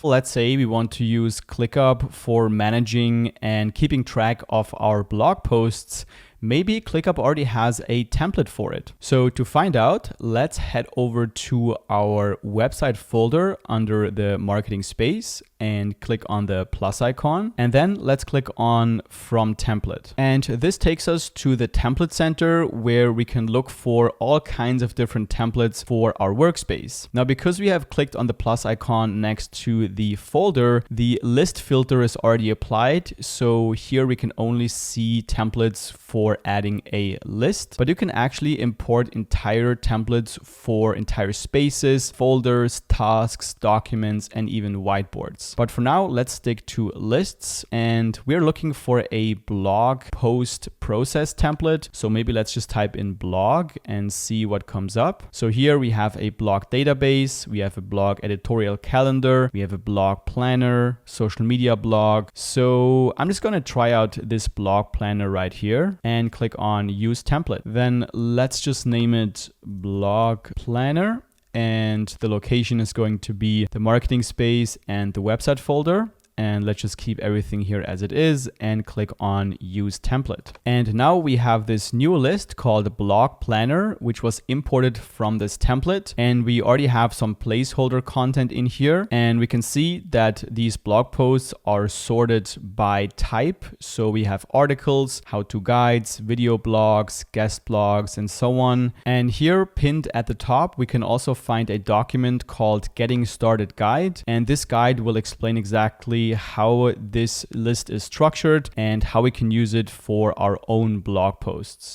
Let's say we want to use ClickUp for managing and keeping track of our blog posts. Maybe ClickUp already has a template for it. So to find out, let's head over to our website folder under the marketing space and click on the plus icon. And then let's click on From Template. And this takes us to the template center where we can look for all kinds of different templates for our workspace. Now, because we have clicked on the plus icon next to the folder, the list filter is already applied. So here we can only see templates for adding a list, but you can actually import entire templates for entire spaces, folders, tasks, documents, and even whiteboards. But for now, let's stick to lists, and we're looking for a blog post process template. So maybe let's just type in blog and see what comes up. So here we have a blog database, we have a blog editorial calendar, we have a blog planner, social media blog. So I'm just going to try out this blog planner right here and click on Use Template. Then let's just name it Blog Planner. And the location is going to be the marketing space and the website folder. And let's just keep everything here as it is and click on Use Template. And now we have this new list called Blog Planner, which was imported from this template. And we already have some placeholder content in here. And we can see that these blog posts are sorted by type. So we have articles, how-to guides, video blogs, guest blogs, and so on. And here pinned at the top, we can also find a document called Getting Started Guide. And this guide will explain exactly how this list is structured and how we can use it for our own blog posts.